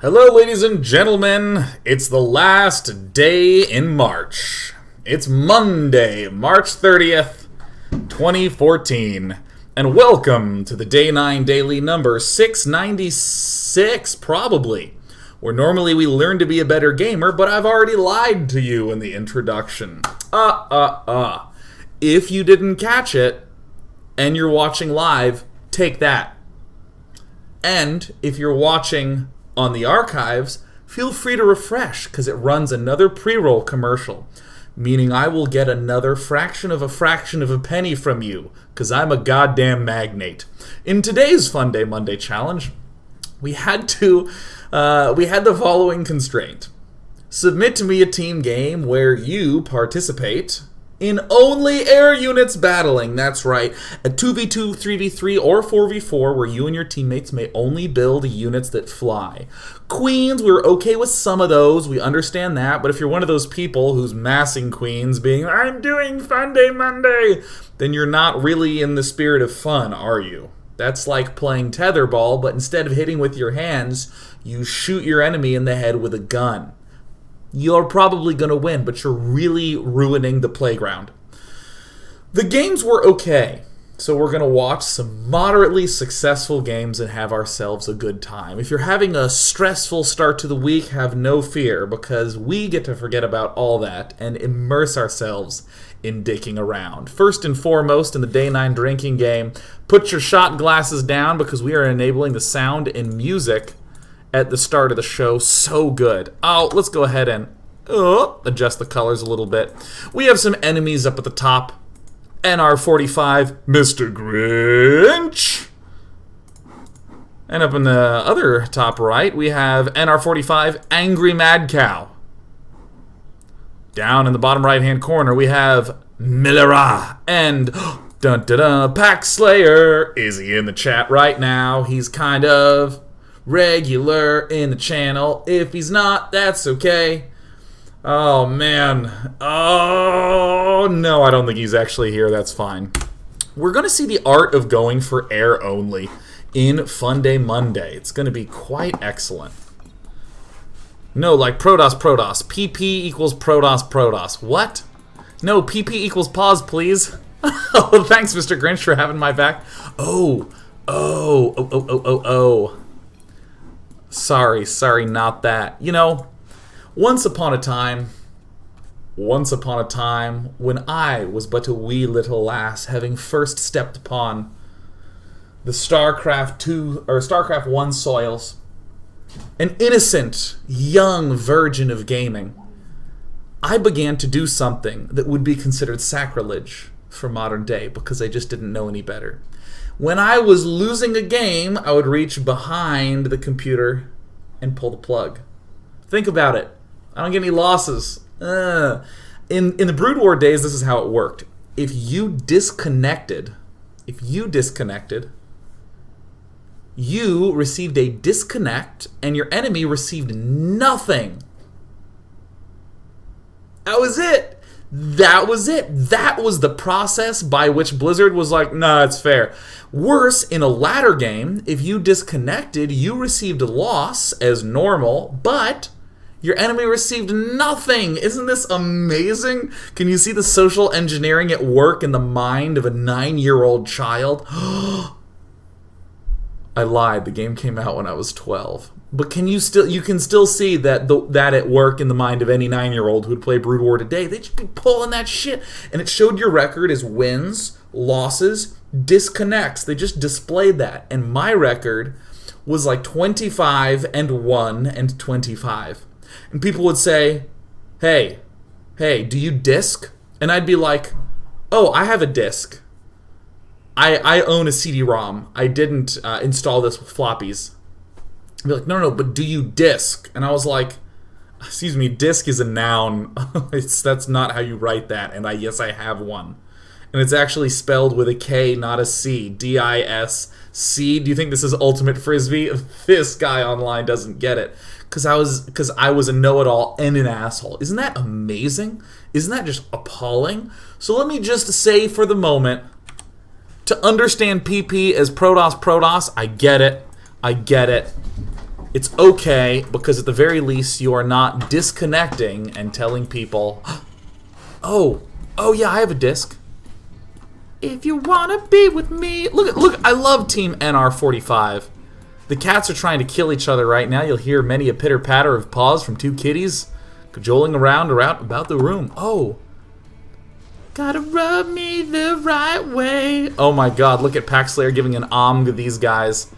Hello, ladies and gentlemen. It's the last day in March. It's Monday, March 30th, 2014. And welcome to the Day 9 Daily number 696, probably. Where normally we learn to be a better gamer, but I've already lied to you in the introduction. If you didn't catch it, and you're watching live, take that. And if you're watching on the archives, feel free to refresh, because it runs another pre-roll commercial, meaning I will get another fraction of a penny from you, because I'm a goddamn magnate. In today's Funday Monday challenge, we had the following constraint. Submit to me a team game where you participate in only air units battling. That's right. A 2v2, 3v3, or 4v4 where you and your teammates may only build units that fly. Queens, we're okay with some of those. We understand that. But if you're one of those people who's massing queens being, I'm doing Funday Monday, then you're not really in the spirit of fun, are you? That's like playing tetherball, but instead of hitting with your hands, you shoot your enemy in the head with a gun. You're probably going to win, but you're really ruining the playground. The games were okay, so we're going to watch some moderately successful games and have ourselves a good time. If you're having a stressful start to the week, have no fear, because we get to forget about all that and immerse ourselves in dicking around. First and foremost, in the Day 9 drinking game, put your shot glasses down, because we are enabling the sound and music at the start of the show. So good. Oh, let's go ahead and adjust the colors a little bit. We have some enemies up at the top. NR45, Mr. Grinch. And up in the other top right, we have NR45, Angry Mad Cow. Down in the bottom right-hand corner, we have Millera and Pack Slayer. Is he in the chat right now? He's kind of regular in the channel. If he's not, that's okay. Oh, man. Oh, no, I don't think he's actually here. That's fine. We're going to see the art of going for air only in Funday Monday. It's going to be quite excellent. No, like Protoss. PP equals Protoss. What? No, PP equals pause, please. Oh, thanks, Mr. Grinch, for having my back. Oh. Sorry, not that. You know, once upon a time, when I was but a wee little lass, having first stepped upon the Starcraft 2 or Starcraft 1 soils, an innocent young virgin of gaming, I began to do something that would be considered sacrilege for modern day, because I just didn't know any better. When I was losing a game, I would reach behind the computer and pull the plug. Think about it. I don't get any losses. In the Brood War days, this is how it worked. If you disconnected, you received a disconnect, and your enemy received nothing. That was it. That was the process by which Blizzard was like, nah, it's fair. Worse, in a ladder game, if you disconnected, you received a loss as normal, but your enemy received nothing. Isn't this amazing? Can you see the social engineering at work in the mind of a 9-year-old child? I lied. The game came out when I was 12. But you can still see that that at work in the mind of any 9-year-old who'd play Brood War today. They'd just be pulling that shit. And it showed your record as wins, losses, disconnects. They just displayed that. And my record was like 25 and 1 and 25. And people would say, hey, do you disc? And I'd be like, oh, I have a disc. I own a CD-ROM. I didn't install this with floppies. I'd be like, no, but do you disc? And I was like, excuse me, disc is a noun. That's not how you write that. And yes, I have one. And it's actually spelled with a K, not a C. D-I-S-C. Do you think this is Ultimate Frisbee? This guy online doesn't get it. Because I was a know-it-all and an asshole. Isn't that amazing? Isn't that just appalling? So let me just say for the moment, to understand PP as Protoss, I get it. It's okay, because at the very least you are not disconnecting and telling people, oh yeah, I have a disc. If you wanna be with me, look, I love Team NR45. The cats are trying to kill each other right now. You'll hear many a pitter-patter of paws from two kitties cajoling around about the room. Oh. Gotta rub me the right way. Oh my god, look at Paxslayer giving an to these guys.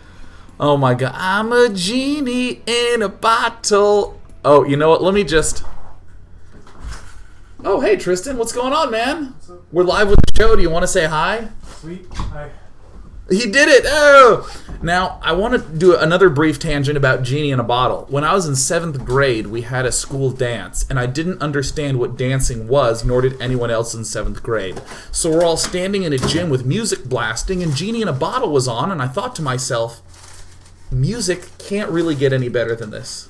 Oh my god, I'm a genie in a bottle. Oh, you know what, let me just... Oh, hey Tristan, what's going on, man? What's up? We're live with the show. Do you want to say hi? Sweet. Hi. He did it! Oh! Now, I want to do another brief tangent about Genie in a Bottle. When I was in 7th grade, we had a school dance, and I didn't understand what dancing was, nor did anyone else in 7th grade. So we're all standing in a gym with music blasting, and Genie in a Bottle was on, and I thought to myself, music can't really get any better than this.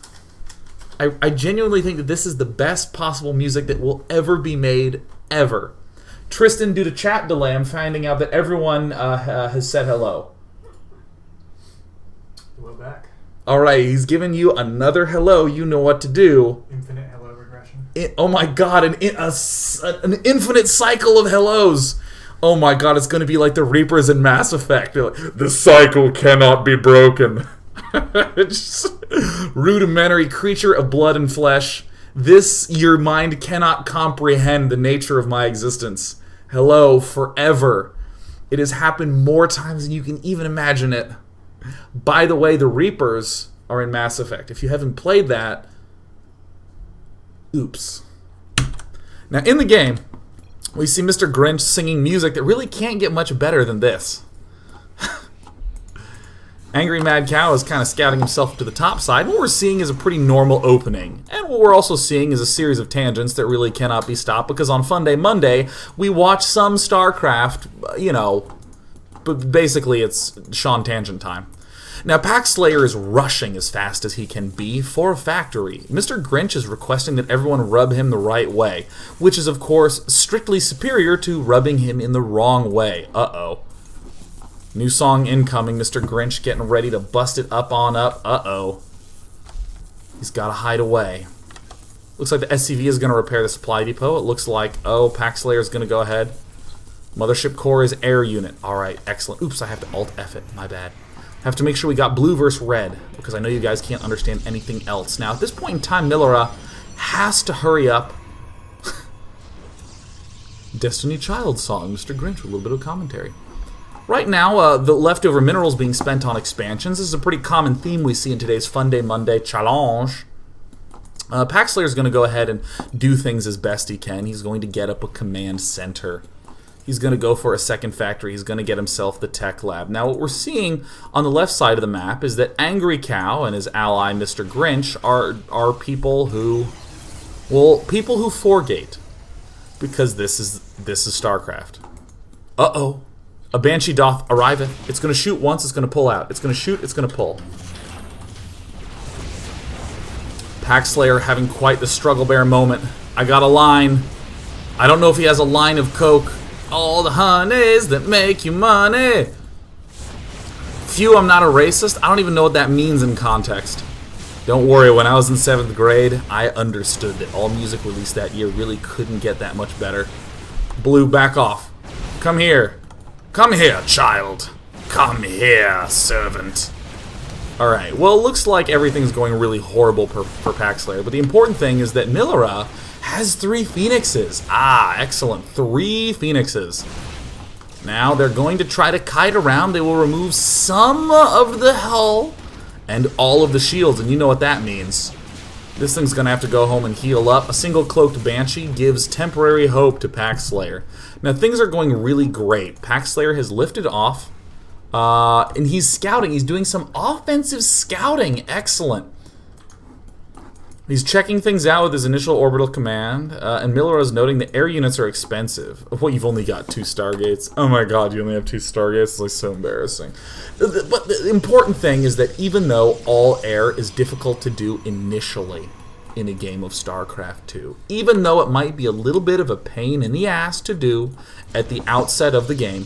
I genuinely think that this is the best possible music that will ever be made, ever. Tristan, due to chat delay, I'm finding out that everyone has said hello. Hello back. Alright, he's given you another hello. You know what to do. Infinite hello regression. Oh my god, an infinite cycle of hellos. Oh my god, it's going to be like the Reapers in Mass Effect. They're like, the cycle cannot be broken. Just rudimentary creature of blood and flesh. This, your mind cannot comprehend the nature of my existence. Hello, forever. It has happened more times than you can even imagine it. By the way, the Reapers are in Mass Effect. If you haven't played that, oops. Now, in the game, we see Mr. Grinch singing music that really can't get much better than this. Angry Mad Cow is kind of scouting himself to the top side. What we're seeing is a pretty normal opening. And what we're also seeing is a series of tangents that really cannot be stopped, because on Funday Monday, we watch some Starcraft, you know, but basically it's Sean Tangent time. Now, Paxslayer is rushing as fast as he can be for a factory. Mr. Grinch is requesting that everyone rub him the right way, which is, of course, strictly superior to rubbing him in the wrong way. Uh-oh. New song incoming, Mr. Grinch getting ready to bust it up on up. Uh-oh. He's got to hide away. Looks like the SCV is going to repair the supply depot. It looks like, oh, Paxslayer is going to go ahead. Mothership core is air unit. Alright, excellent. Oops, I have to Alt-F it. My bad. Have to make sure we got blue versus red, because I know you guys can't understand anything else. Now, at this point in time, Millera has to hurry up. Destiny Child song, Mr. Grinch, with a little bit of commentary. Right now, the leftover minerals being spent on expansions. This is a pretty common theme we see in today's Funday Monday challenge. Paxslayer is going to go ahead and do things as best he can. He's going to get up a command center. He's going to go for a second factory. He's going to get himself the tech lab. Now, what we're seeing on the left side of the map is that Angry Cow and his ally, Mr. Grinch, are people who, well, people who forgate, because this is Starcraft. Uh-oh. A Banshee doth arriveth. It's going to shoot once, it's going to pull out. It's going to shoot, it's going to pull. Paxslayer having quite the struggle bear moment. I got a line. I don't know if he has a line of coke. All the honeys that make you money. Phew, I'm not a racist. I don't even know what that means in context. Don't worry, when I was in 7th grade, I understood that all music released that year really couldn't get that much better. Blue, back off. Come here. Come here, child. Come here, servant. Alright, well, it looks like everything's going really horrible for Paxslayer, but the important thing is that Millera has 3 phoenixes. Ah, excellent. 3 phoenixes. Now, they're going to try to kite around. They will remove some of the hull and all of the shields, and you know what that means. This thing's going to have to go home and heal up. A single cloaked Banshee gives temporary hope to Paxslayer. Now, things are going really great. Paxslayer has lifted off, and he's scouting. He's doing some offensive scouting. Excellent. He's checking things out with his initial orbital command, and Millera is noting the air units are expensive. Well, you've only got 2 Stargates. Oh my god, you only have 2 Stargates? It's like so embarrassing. But the important thing is that even though all air is difficult to do initially in a game of StarCraft 2, even though it might be a little bit of a pain in the ass to do at the outset of the game,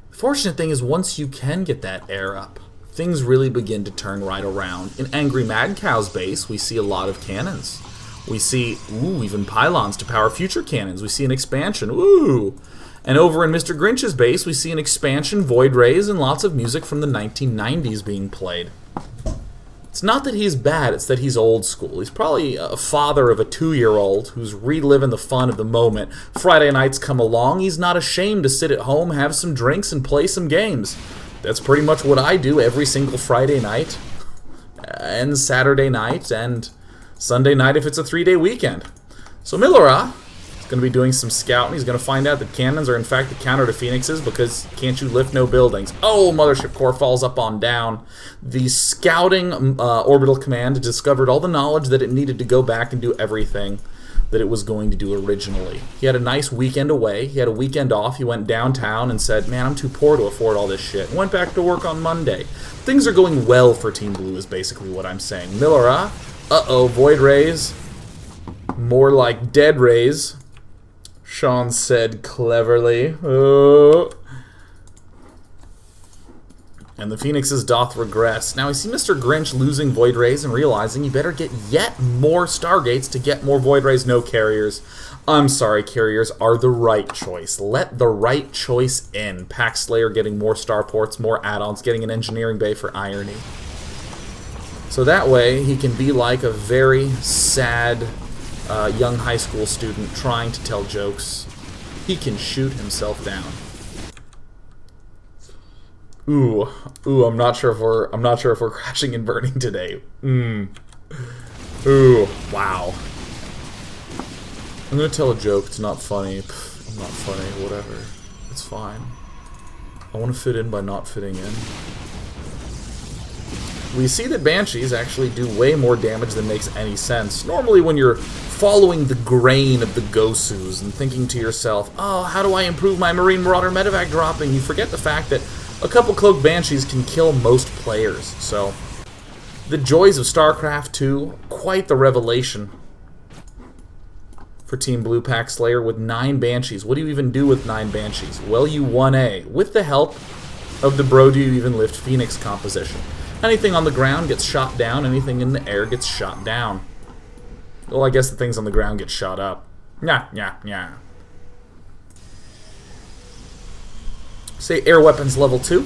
the fortunate thing is once you can get that air up, things really begin to turn right around. In Angry Mad Cow's base, we see a lot of cannons. We see, even pylons to power future cannons. We see an expansion, And over in Mr. Grinch's base, we see an expansion, void rays, and lots of music from the 1990s being played. It's not that he's bad, it's that he's old school. He's probably a father of a 2-year-old who's reliving the fun of the moment. Friday nights come along, he's not ashamed to sit at home, have some drinks, and play some games. That's pretty much what I do every single Friday night, and Saturday night, and Sunday night if it's a 3-day weekend. So Millera is going to be doing some scouting. He's going to find out that cannons are in fact the counter to phoenixes because can't you lift no buildings. Oh, Mothership Core falls up on down. The scouting orbital command discovered all the knowledge that it needed to go back and do everything that it was going to do originally. He had a nice weekend away. He had a weekend off. He went downtown and said, man, I'm too poor to afford all this shit. Went back to work on Monday. Things are going well for Team Blue is basically what I'm saying. Millera, void rays. More like dead rays, Sean said cleverly. Oh. And the phoenixes doth regress. Now we see Mr. Grinch losing void rays and realizing he better get yet more stargates to get more void rays. No, carriers. I'm sorry, carriers are the right choice. Let the right choice in. Pack Slayer getting more starports, more add-ons, getting an engineering bay for irony. So that way he can be like a very sad young high school student trying to tell jokes. He can shoot himself down. Ooh, I'm not sure if we're crashing and burning today. Ooh, wow. I'm gonna tell a joke. It's not funny. Pff, not funny. Whatever. It's fine. I want to fit in by not fitting in. We see that Banshees actually do way more damage than makes any sense. Normally when you're following the grain of the Gosus and thinking to yourself, oh, how do I improve my Marine Marauder medevac dropping? You forget the fact that a couple Cloaked Banshees can kill most players. So, the joys of Starcraft 2, quite the revelation for Team Blue Pack Slayer with 9 Banshees. What do you even do with 9 Banshees? Well, you 1A. With the help of the Bro Do You Even Lift Phoenix composition. Anything on the ground gets shot down, anything in the air gets shot down. Well, I guess the things on the ground get shot up. Yeah. Say air weapons level 2.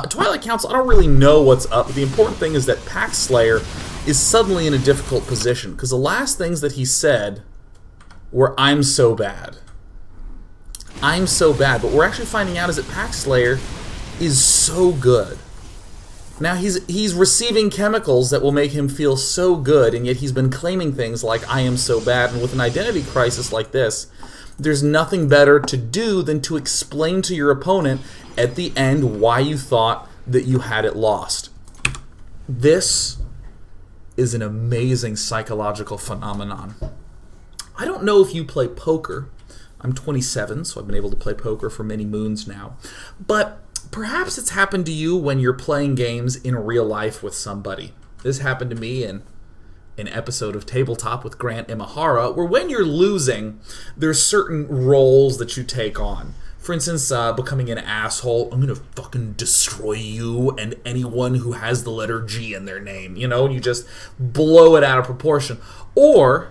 Twilight Council, I don't really know what's up. The important thing is that Pack Slayer is suddenly in a difficult position, because the last things that he said were, I'm so bad. I'm so bad. But we're actually finding out is that Pack Slayer is so good. Now, he's receiving chemicals that will make him feel so good, and yet he's been claiming things like, I am so bad. And with an identity crisis like this, there's nothing better to do than to explain to your opponent at the end why you thought that you had it lost. This is an amazing psychological phenomenon. I don't know if you play poker. I'm 27, so I've been able to play poker for many moons now. But perhaps it's happened to you when you're playing games in real life with somebody. This happened to me in an episode of Tabletop with Grant Imahara, where when you're losing, there's certain roles that you take on. For instance, becoming an asshole. I'm gonna fucking destroy you and anyone who has the letter G in their name. You know, you just blow it out of proportion. Or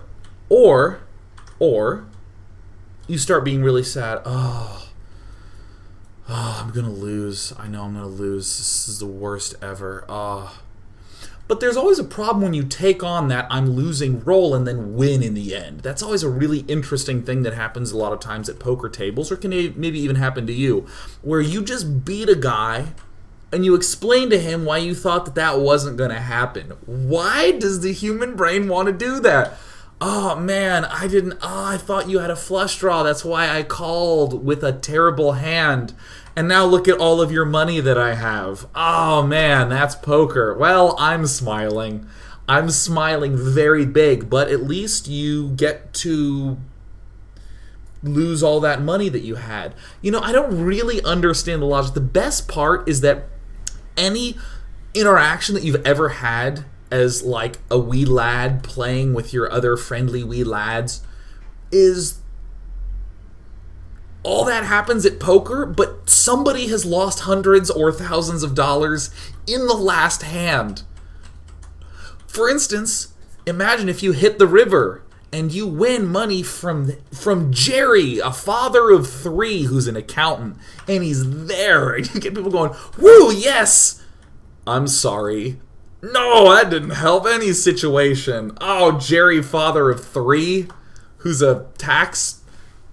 you start being really sad. Oh, I'm gonna lose. I know I'm gonna lose. This is the worst ever. But there's always a problem when you take on that I'm losing role and then win in the end. That's always a really interesting thing that happens a lot of times at poker tables, or can maybe even happen to you, where you just beat a guy and you explain to him why you thought that that wasn't going to happen. Why does the human brain want to do that? Oh man, I thought you had a flush draw. That's why I called with a terrible hand. And now look at all of your money that I have. Oh man, that's poker. Well, I'm smiling. I'm smiling very big, but at least you get to lose all that money that you had. You know, I don't really understand the logic. The best part is that any interaction that you've ever had as like a wee lad playing with your other friendly wee lads is all that happens at poker, but somebody has lost hundreds or thousands of dollars in the last hand. For instance, imagine if you hit the river and you win money from Jerry, a father of 3 who's an accountant, and he's there, and you get people going, woo, yes! I'm sorry. No, that didn't help any situation. Oh, Jerry, father of 3, who's a tax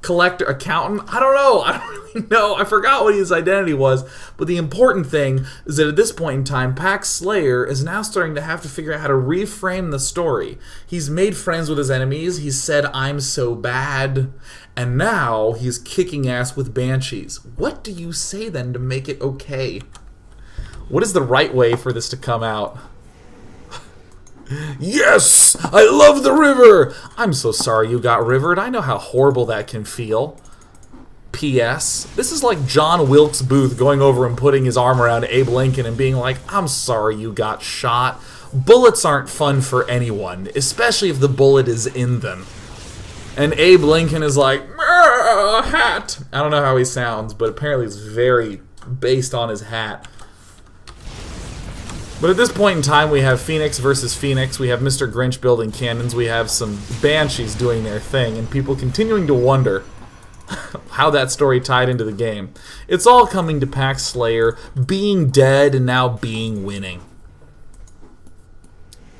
collector, accountant. I don't know. I don't really know. I forgot what his identity was. But the important thing is that at this point in time, Pax Slayer is now starting to have to figure out how to reframe the story. He's made friends with his enemies. He's said, I'm so bad. And now he's kicking ass with banshees. What do you say then to make it okay? What is the right way for this to come out? Yes! I love the river! I'm so sorry you got rivered. I know how horrible that can feel. P.S. This is like John Wilkes Booth going over and putting his arm around Abe Lincoln and being like, I'm sorry you got shot. Bullets aren't fun for anyone, especially if the bullet is in them. And Abe Lincoln is like, hat! I don't know how he sounds, but apparently it's very based on his hat. But at this point in time, we have Phoenix versus Phoenix, we have Mr. Grinch building cannons, we have some banshees doing their thing, and people continuing to wonder how that story tied into the game. It's all coming to Pax Slayer being dead and now being winning.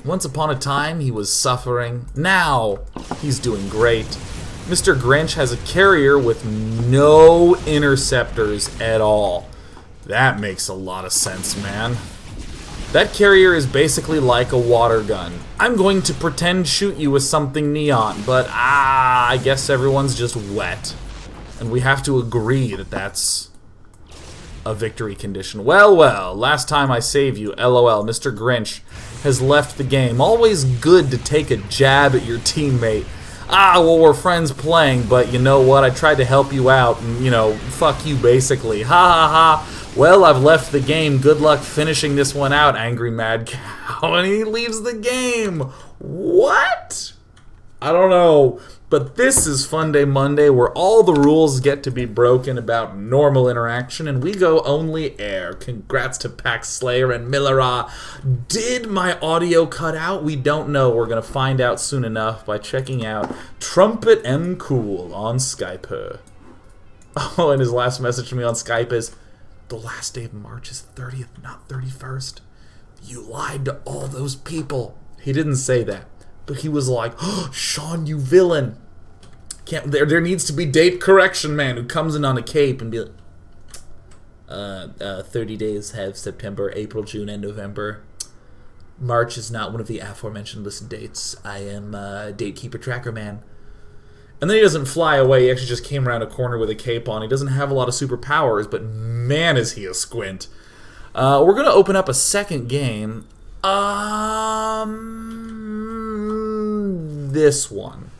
Once upon a time, he was suffering. Now, he's doing great. Mr. Grinch has a carrier with no interceptors at all. That makes a lot of sense, man. That carrier is basically like a water gun. I'm going to pretend shoot you with something neon, but I guess everyone's just wet. And we have to agree that that's a victory condition. Well, well, last time I save you, LOL, Mr. Grinch has left the game. Always good to take a jab at your teammate. Well, we're friends playing, but you know what? I tried to help you out, and, you know, fuck you, basically. Ha ha ha. Well, I've left the game. Good luck finishing this one out, angry mad cow. And he leaves the game. What? I don't know. But this is Funday Monday, where all the rules get to be broken about normal interaction, and we go only air. Congrats to Pax Slayer and Millera. Did my audio cut out? We don't know. We're going to find out soon enough by checking out Trumpet M. Cool on Skype. Oh, and his last message to me on Skype is, the last day of March is 30th, not 31st. You lied to all those people. He didn't say that. But he was like, oh, Sean, you villain. There needs to be date correction man who comes in on a cape and be like, 30 days have September, April, June, and November. March is not one of the aforementioned listed dates. I am date keeper tracker man. And then he doesn't fly away. He actually just came around a corner with a cape on. He doesn't have a lot of superpowers, but man, is he a squint. We're going to open up a second game. This one.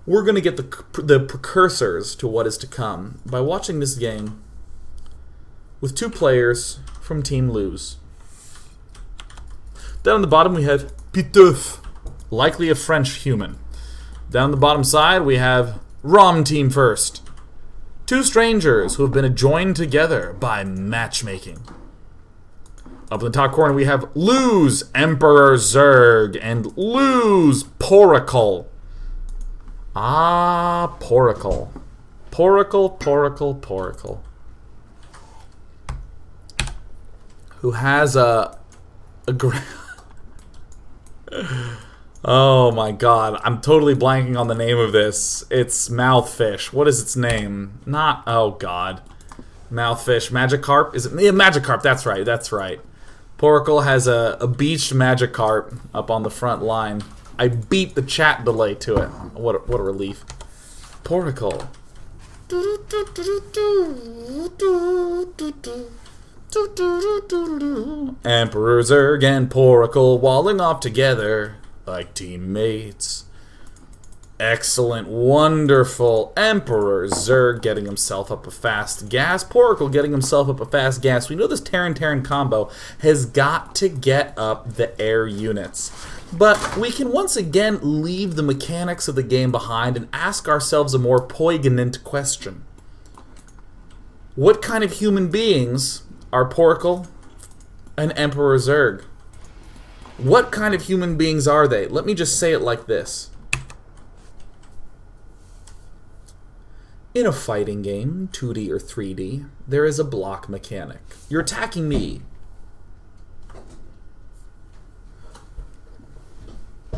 We're going to get the precursors to what is to come by watching this game with 2 players from Team Lose. Down on the bottom we have Piteuf, likely a French human. Down the bottom side, we have ROM Team first. 2 strangers who have been joined together by matchmaking. Up in the top corner, we have Lose Emperor Zerg and Lose Poracle. Poracle. Poracle. Who has a oh my god, I'm totally blanking on the name of this. It's Mouthfish. What is its name? Not, oh god. Mouthfish. Magikarp? Is it? Yeah, Magikarp, that's right. Poracle has a beached Magikarp up on the front line. I beat the chat delay to it. What a relief. Poracle. Emperor Zerg and Poracle walling off together like teammates. Excellent, wonderful. Emperor Zerg getting himself up a fast gas. Poracle getting himself up a fast gas. We know this Terran combo has got to get up the air units. But we can once again leave the mechanics of the game behind and ask ourselves a more poignant question. What kind of human beings are Porkle and Emperor Zurg? What kind of human beings are they? Let me just say it like this. In a fighting game, 2D or 3D, there is a block mechanic. You're attacking me.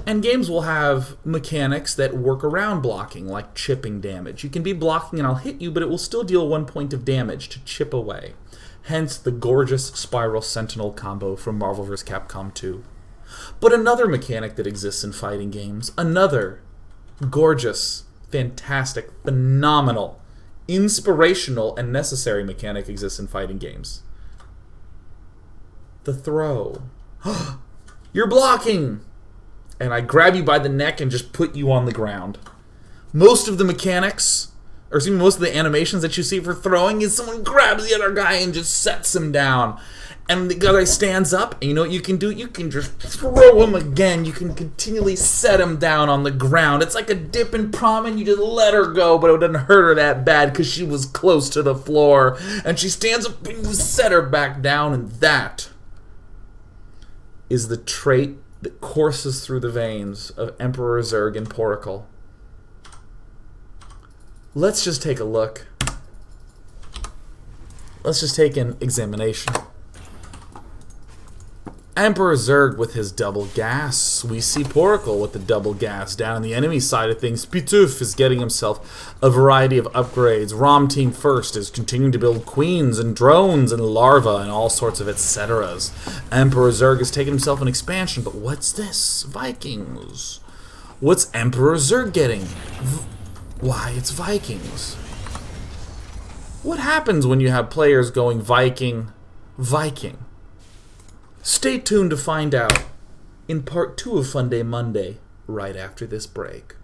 And games will have mechanics that work around blocking, like chipping damage. You can be blocking and I'll hit you, but it will still deal 1 point of damage to chip away. Hence the gorgeous Spiral Sentinel combo from Marvel vs. Capcom 2. But another mechanic that exists in fighting games, another gorgeous, fantastic, phenomenal, inspirational, and necessary mechanic exists in fighting games. The throw. You're blocking! And I grab you by the neck and just put you on the ground. Most of the mechanics, or excuse me, most of the animations that you see for throwing is someone grabs the other guy and just sets him down. And the guy stands up, and you know what you can do? You can just throw him again. You can continually set him down on the ground. It's like a dip in prom, and you just let her go, but it didn't hurt her that bad because she was close to the floor. And she stands up, and you set her back down, and that is the trait that courses through the veins of Emperor Zurg and Porkle. Let's just take a look. Let's just take an examination. Emperor Zurg with his double gas. We see Porkle with the double gas. Down on the enemy side of things, Pituf is getting himself a variety of upgrades. ROM Team First is continuing to build queens and drones and larvae and all sorts of etceteras. Emperor Zurg has taken himself an expansion, but what's this? Vikings. What's Emperor Zurg getting? Why, it's Vikings. What happens when you have players going Viking, Viking? Stay tuned to find out in part 2 of Funday Monday, right after this break.